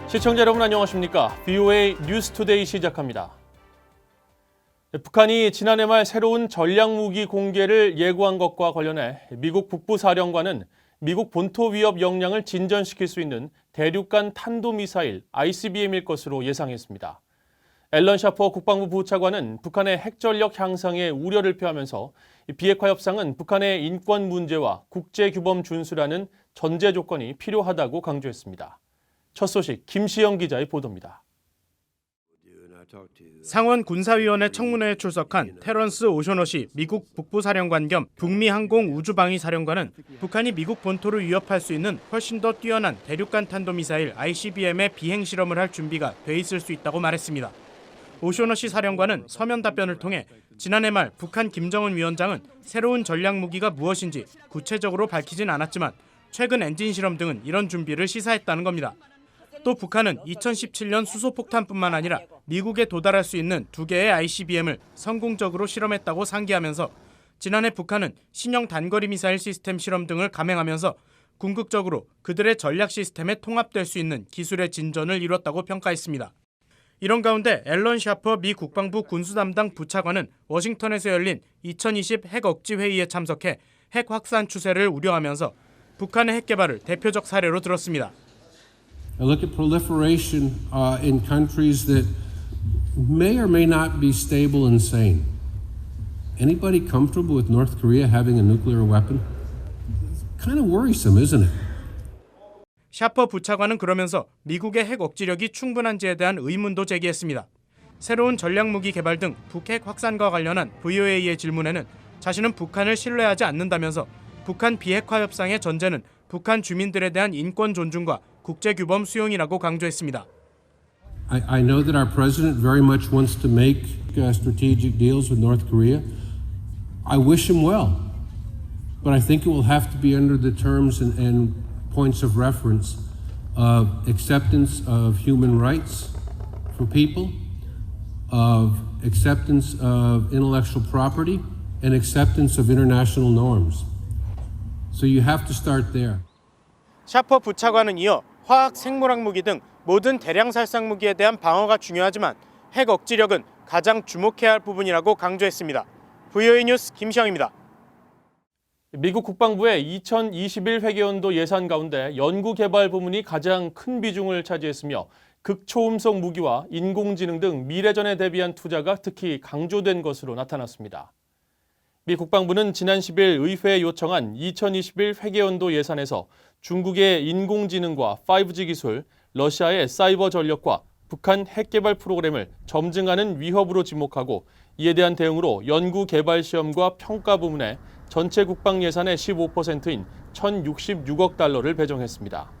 시청자 여러분 안녕하십니까? VOA 뉴스투데이 시작합니다. 북한이 지난해 말 새로운 전략무기 공개를 예고한 것과 관련해 미국 북부사령관은 미국 본토 위협 역량을 진전시킬 수 있는 대륙간 탄도미사일 ICBM일 것으로 예상했습니다. 앨런 샤퍼 국방부 부차관은 북한의 핵전력 향상에 우려를 표하면서 비핵화 협상은 북한의 인권 문제와 국제규범 준수라는 전제 조건이 필요하다고 강조했습니다. 첫 소식 김시영 기자의 보도입니다. 상원 군사위원회 청문회에 출석한 테런스 오쇼너시 미국 북부사령관 겸 북미항공우주방위사령관은 북한이 미국 본토를 위협할 수 있는 훨씬 더 뛰어난 대륙간 탄도미사일 ICBM의 비행 실험을 할 준비가 돼 있을 수 있다고 말했습니다. 오쇼너시 사령관은 서면 답변을 통해 지난해 말 북한 김정은 위원장은 새로운 전략무기가 무엇인지 구체적으로 밝히진 않았지만 최근 엔진 실험 등은 이런 준비를 시사했다는 겁니다. 또 북한은 2017년 수소폭탄뿐만 아니라 미국에 도달할 수 있는 2개의 ICBM을 성공적으로 실험했다고 상기하면서 지난해 북한은 신형 단거리 미사일 시스템 실험 등을 감행하면서 궁극적으로 그들의 전략 시스템에 통합될 수 있는 기술의 진전을 이뤘다고 평가했습니다. 이런 가운데 앨런 샤퍼 미 국방부 군수담당 부차관은 워싱턴에서 열린 2020 핵 억지 회의에 참석해 핵 확산 추세를 우려하면서 북한의 핵 개발을 대표적 사례로 들었습니다. I look at proliferation in countries that may or may not be stable and sane. Anybody comfortable with North Korea having a nuclear weapon? It's kind of worrisome, isn't it? 샤퍼 부차관은 그러면서 미국의 핵 억지력이 충분한지에 대한 의문도 제기했습니다. 새로운 전략무기 개발 등 북핵 확산과 관련한 VOA의 질문에는 자신은 북한을 신뢰하지 않는다면서 북한 비핵화 협상의 전제는 북한 주민들에 대한 인권 존중과 국제규범 수용이라고 강조했습니다. I know that our president very much wants to make strategic deals with North Korea. I wish him well, but I think it will have to be under the terms and points of reference of acceptance of human rights for people, of acceptance of intellectual property, and acceptance of international norms. So you have to start there. 샤퍼 부차관은 이어 화학, 생물학 무기 등 모든 대량 살상 무기에 대한 방어가 중요하지만 핵 억지력은 가장 주목해야 할 부분이라고 강조했습니다. VOA 뉴스 김시영입니다. 미국 국방부의 2021 회계연도 예산 가운데 연구개발 부문이 가장 큰 비중을 차지했으며 극초음속 무기와 인공지능 등 미래전에 대비한 투자가 특히 강조된 것으로 나타났습니다. 미 국방부는 지난 10일 의회에 요청한 2021 회계연도 예산에서 중국의 인공지능과 5G 기술, 러시아의 사이버 전력과 북한 핵개발 프로그램을 점증하는 위협으로 지목하고 이에 대한 대응으로 연구개발 시험과 평가 부문에 전체 국방 예산의 15%인 1,066억 달러를 배정했습니다.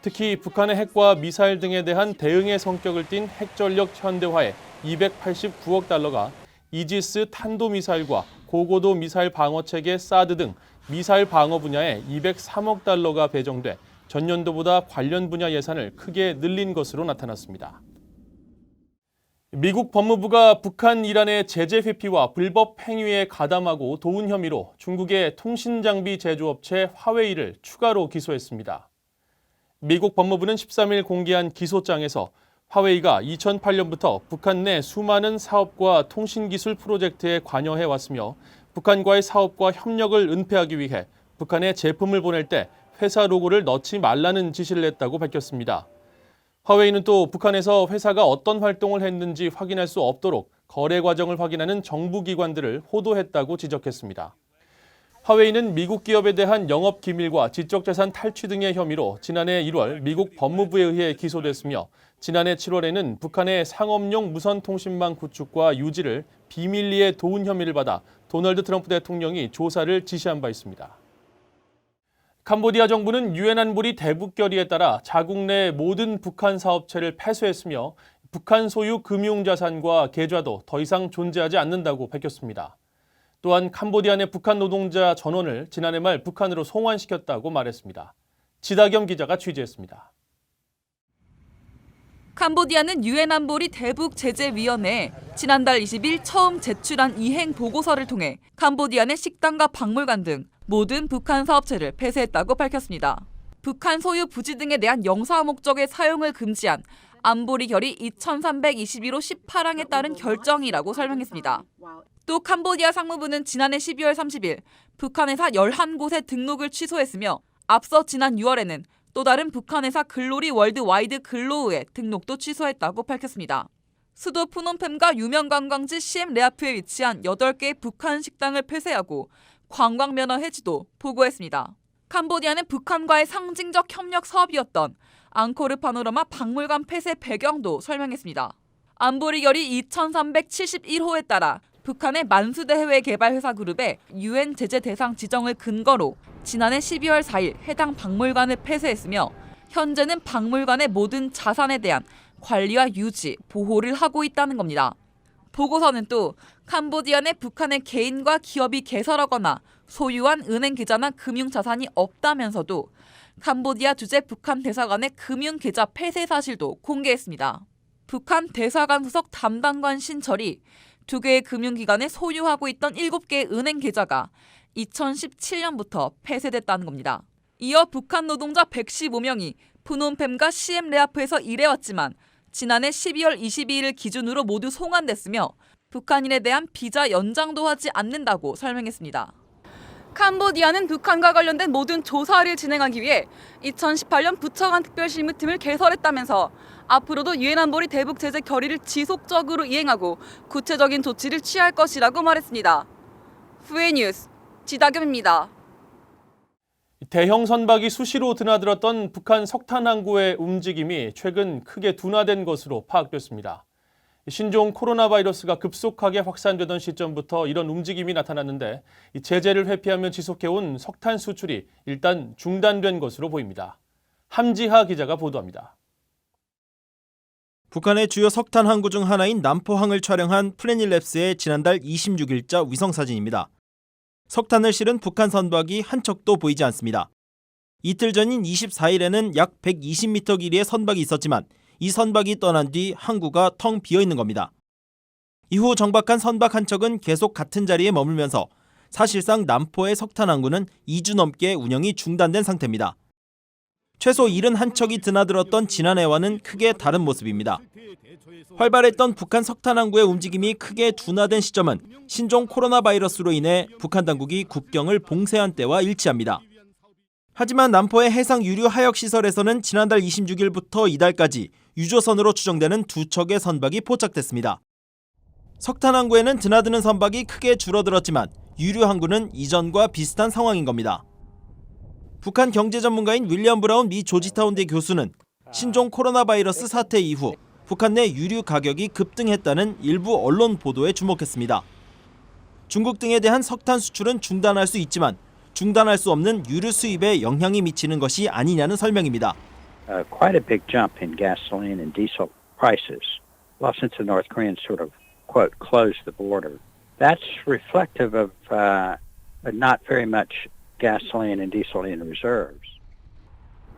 특히 북한의 핵과 미사일 등에 대한 대응의 성격을 띤 핵전력 현대화에 289억 달러가 이지스 탄도미사일과 고고도 미사일 방어체계 사드 등 미사일 방어 분야에 203억 달러가 배정돼 전년도보다 관련 분야 예산을 크게 늘린 것으로 나타났습니다. 미국 법무부가 북한 이란의 제재 회피와 불법 행위에 가담하고 도운 혐의로 중국의 통신장비 제조업체 화웨이를 추가로 기소했습니다. 미국 법무부는 13일 공개한 기소장에서 화웨이가 2008년부터 북한 내 수많은 사업과 통신기술 프로젝트에 관여해왔으며 북한과의 사업과 협력을 은폐하기 위해 북한에 제품을 보낼 때 회사 로고를 넣지 말라는 지시를 했다고 밝혔습니다. 화웨이는 또 북한에서 회사가 어떤 활동을 했는지 확인할 수 없도록 거래 과정을 확인하는 정부기관들을 호도했다고 지적했습니다. 화웨이는 미국 기업에 대한 영업 기밀과 지적재산 탈취 등의 혐의로 지난해 1월 미국 법무부에 의해 기소됐으며 지난해 7월에는 북한의 상업용 무선통신망 구축과 유지를 비밀리에 도운 혐의를 받아 도널드 트럼프 대통령이 조사를 지시한 바 있습니다. 캄보디아 정부는 유엔 안보리 대북 결의에 따라 자국 내 모든 북한 사업체를 폐쇄했으며 북한 소유 금융자산과 계좌도 더 이상 존재하지 않는다고 밝혔습니다. 또한 캄보디아 내 북한 노동자 전원을 지난해 말 북한으로 송환시켰다고 말했습니다. 지다겸 기자가 취재했습니다. 캄보디아는 유엔 안보리 대북제재위원회에 지난달 20일 처음 제출한 이행 보고서를 통해 캄보디아 내 식당과 박물관 등 모든 북한 사업체를 폐쇄했다고 밝혔습니다. 북한 소유 부지 등에 대한 영사 목적의 사용을 금지한 안보리 결의 2321호 18항에 따른 결정이라고 설명했습니다. 또 캄보디아 상무부는 지난해 12월 30일 북한 회사 11곳의 등록을 취소했으며 앞서 지난 6월에는 또 다른 북한 회사 글로리 월드와이드 글로우의 등록도 취소했다고 밝혔습니다. 수도 푸놈펜과 유명 관광지 시엠레아프에 위치한 8개의 북한 식당을 폐쇄하고 관광 면허 해지도 보고했습니다. 캄보디아는 북한과의 상징적 협력 사업이었던 앙코르 파노라마 박물관 폐쇄 배경도 설명했습니다. 안보리 결의 2371호에 따라 북한의 만수대해외 개발회사 그룹의 UN 제재 대상 지정을 근거로 지난해 12월 4일 해당 박물관을 폐쇄했으며 현재는 박물관의 모든 자산에 대한 관리와 유지, 보호를 하고 있다는 겁니다. 보고서는 또 캄보디아 내 북한의 개인과 기업이 개설하거나 소유한 은행 계좌나 금융 자산이 없다면서도 캄보디아 주재 북한 대사관의 금융 계좌 폐쇄 사실도 공개했습니다. 북한 대사관 소속 담당관 신철이 2개의 금융기관에 소유하고 있던 7개의 은행 계좌가 2017년부터 폐쇄됐다는 겁니다. 이어 북한 노동자 115명이 푸놈펜과 시엠레아프에서 일해왔지만 지난해 12월 22일 기준으로 모두 송환됐으며 북한인에 대한 비자 연장도 하지 않는다고 설명했습니다. 캄보디아는 북한과 관련된 모든 조사를 진행하기 위해 2018년 부처 간 특별실무팀을 개설했다면서 앞으로도 유엔 안보리 대북 제재 결의를 지속적으로 이행하고 구체적인 조치를 취할 것이라고 말했습니다. 후에 뉴스 지다겸입니다. 대형 선박이 수시로 드나들었던 북한 석탄 항구의 움직임이 최근 크게 둔화된 것으로 파악됐습니다. 신종 코로나 바이러스가 급속하게 확산되던 시점부터 이런 움직임이 나타났는데 제재를 회피하며 지속해온 석탄 수출이 일단 중단된 것으로 보입니다. 함지하 기자가 보도합니다. 북한의 주요 석탄 항구 중 하나인 남포항을 촬영한 플래닛랩스의 지난달 26일자 위성사진입니다. 석탄을 실은 북한 선박이 한 척도 보이지 않습니다. 이틀 전인 24일에는 약 120m 길이의 선박이 있었지만 이 선박이 떠난 뒤 항구가 텅 비어 있는 겁니다. 이후 정박한 선박 한 척은 계속 같은 자리에 머물면서 사실상 남포의 석탄 항구는 2주 넘게 운영이 중단된 상태입니다. 최소 71척이 드나들었던 지난해와는 크게 다른 모습입니다. 활발했던 북한 석탄 항구의 움직임이 크게 둔화된 시점은 신종 코로나 바이러스로 인해 북한 당국이 국경을 봉쇄한 때와 일치합니다. 하지만 남포의 해상 유류 하역 시설에서는 지난달 26일부터 이달까지 유조선으로 추정되는 2척의 선박이 포착됐습니다. 석탄 항구에는 드나드는 선박이 크게 줄어들었지만 유류 항구는 이전과 비슷한 상황인 겁니다. 북한 경제 전문가인 윌리엄 브라운 미 조지타운대 교수는 신종 코로나 바이러스 사태 이후 북한 내 유류 가격이 급등했다는 일부 언론 보도에 주목했습니다. 중국 등에 대한 석탄 수출은 중단할 수 있지만 중단할 수 없는 유류 수입에 영향이 미치는 것이 아니냐는 설명입니다. Quite a big jump in gasoline and diesel prices. Well, since the North Koreans sort of, quote, closed the border. That's reflective of not very much gasoline and diesel in reserves.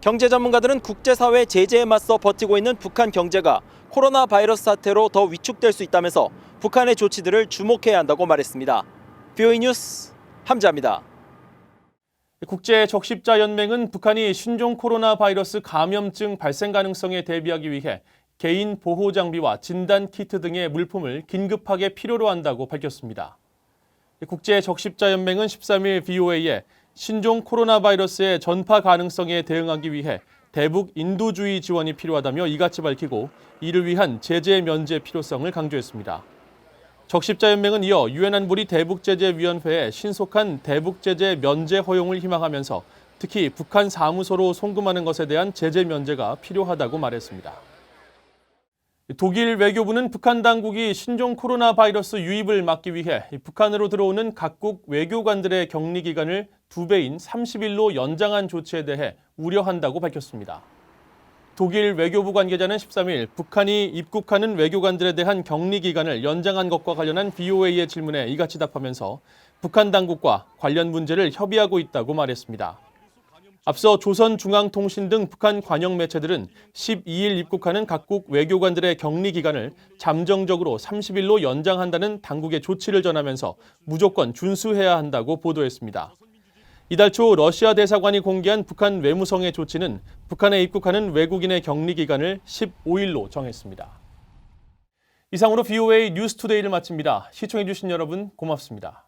경제 전문가들은 국제사회 제재에 맞서 버티고 있는 북한 경제가 코로나 바이러스 사태로 더 위축될 수 있다면서 북한의 조치들을 주목해야 한다고 말했습니다. VOA 뉴스 함자입니다. 국제적십자연맹은 북한이 신종 코로나 바이러스 감염증 발생 가능성에 대비하기 위해 개인 보호 장비와 진단 키트 등의 물품을 긴급하게 필요로 한다고 밝혔습니다. 국제적십자연맹은 13일 VOA에 신종 코로나 바이러스의 전파 가능성에 대응하기 위해 대북 인도주의 지원이 필요하다며 이같이 밝히고 이를 위한 제재 면제 필요성을 강조했습니다. 적십자연맹은 이어 유엔 안보리 대북제재위원회에 신속한 대북제재 면제 허용을 희망하면서 특히 북한 사무소로 송금하는 것에 대한 제재 면제가 필요하다고 말했습니다. 독일 외교부는 북한 당국이 신종 코로나 바이러스 유입을 막기 위해 북한으로 들어오는 각국 외교관들의 격리 기간을 2배인 30일로 연장한 조치에 대해 우려한다고 밝혔습니다. 독일 외교부 관계자는 13일 북한이 입국하는 외교관들에 대한 격리 기간을 연장한 것과 관련한 VOA의 질문에 이같이 답하면서 북한 당국과 관련 문제를 협의하고 있다고 말했습니다. 앞서 조선중앙통신 등 북한 관영 매체들은 12일 입국하는 각국 외교관들의 격리 기간을 잠정적으로 30일로 연장한다는 당국의 조치를 전하면서 무조건 준수해야 한다고 보도했습니다. 이달 초 러시아 대사관이 공개한 북한 외무성의 조치는 북한에 입국하는 외국인의 격리 기간을 15일로 정했습니다. 이상으로 VOA 뉴스투데이를 마칩니다. 시청해주신 여러분 고맙습니다.